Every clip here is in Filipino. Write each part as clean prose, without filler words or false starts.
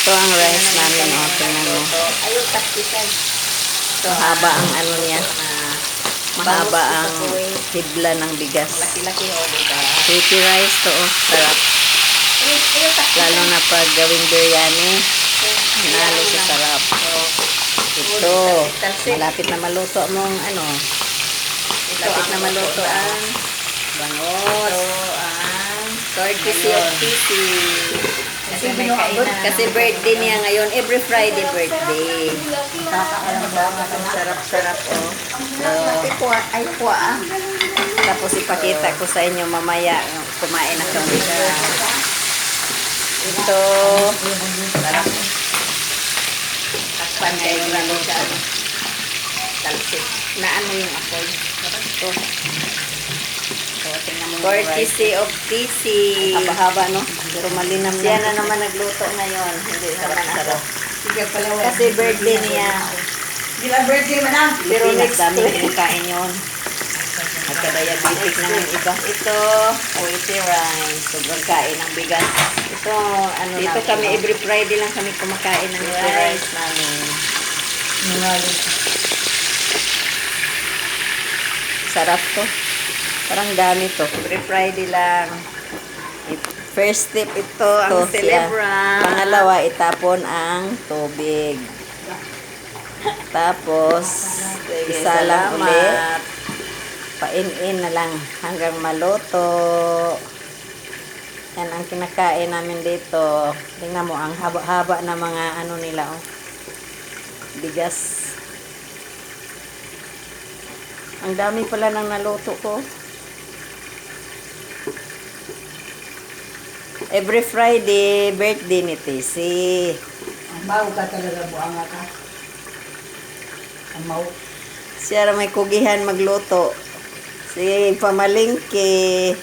Ito ang rice namin, oh. Tingnan mo. Ayun, taktikan. Mahaba ang ano niya. Mahaba ang hibla ng bigas. Laki-laki, oh, diba? Pretty rice to, oh. Sarap. Lalo na pag gawing biryani. Nalo sa sarap. Ito. Malapit na maluto mong ano. Malapit na maluto ang bangos. Courtesy of PC. Kasi birthday niya ngayon. Every Friday birthday. Sarap-sarap, oh. Ay, kuha. Tapos ipakita ko sa inyo mamaya kumain na kami siya. Ito. Sarap. Takpan kayo lalo siya. Talsik. Na ano yung apoy? Ito. Courtesy of TC. Haba-haba, no? Pero malinam na. Siya na naman nagluto ngayon. Hindi naman ako. Kasi birthday niya. Di ba birthday man ang? Pero next dami kumakain yun. Nagka-diabetic na ng iba. Ito, oily rice. Sobrang kain ng bigas. Ito, ano dito kami, every Friday lang kami kumakain ng rice namin. Sarap to. Parang dami to. Every Friday lang. First step ito, ang celebrant. Pangalawa, itapon ang tubig. Tapos, isa lang ulit. Pain-in na lang hanggang maluto. Yan ang kinakain namin dito. Tingnan mo, ang haba-haba na mga ano nila, oh. Bigas. Ang dami pala ng naluto ko. Every Friday, birthday ni Tisi. Ang mau ka talaga, buanga ka. Ang mau. Siya may kugihan magluto. Si pamalingki.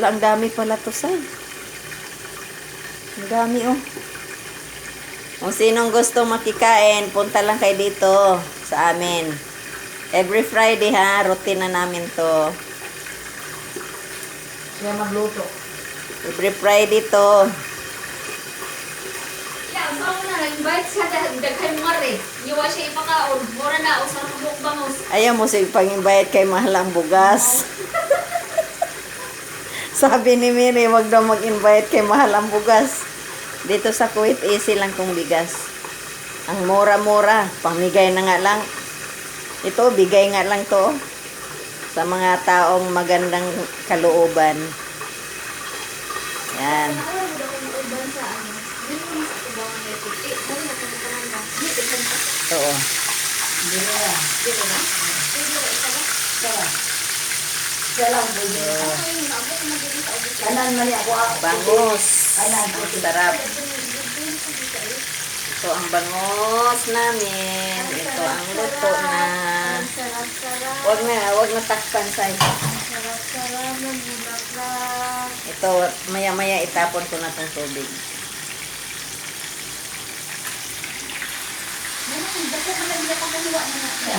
Ang dami pala to, say. Ang dami, oh. Kung sinong gusto makikain, punta lang kayo dito sa amin. Every Friday, ha. Routine na namin to. Siya magluto. Every Friday to. Yeah, saan mo na nag-invite sa daghay mo rin. Iwa siya ipakaon. Mura na, usang kabukbangos. Ayaw mo sige pang-invite kay mahalang bugas. Sabi ni Miri, wag daw mag-invite kay mahalang bugas. Dito sa Kuwait, easy lang kung bigas. Ang mura-mura, pamigay na nga lang. Ito, bigay nga lang to. Sa mga taong magandang kalooban. Yan. Ito, oh. Siya lang, baby. Kanan mali ako. Bangus. Ang sarap. Ito ang bangus namin. Ito ang luto na. Wag na takpan sa ito, maya-maya itapon ko na tong tubig.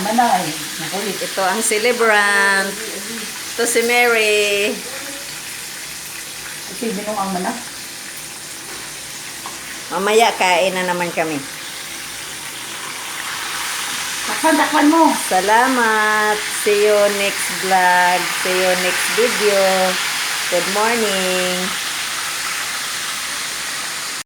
Manay. Nakulit. Ito ang celebrant. Ito si Mary. Kasi binong ang manak. Mamaya kain na naman kami. Takpan mo. Salamat. See you next vlog. See you next video. Good morning.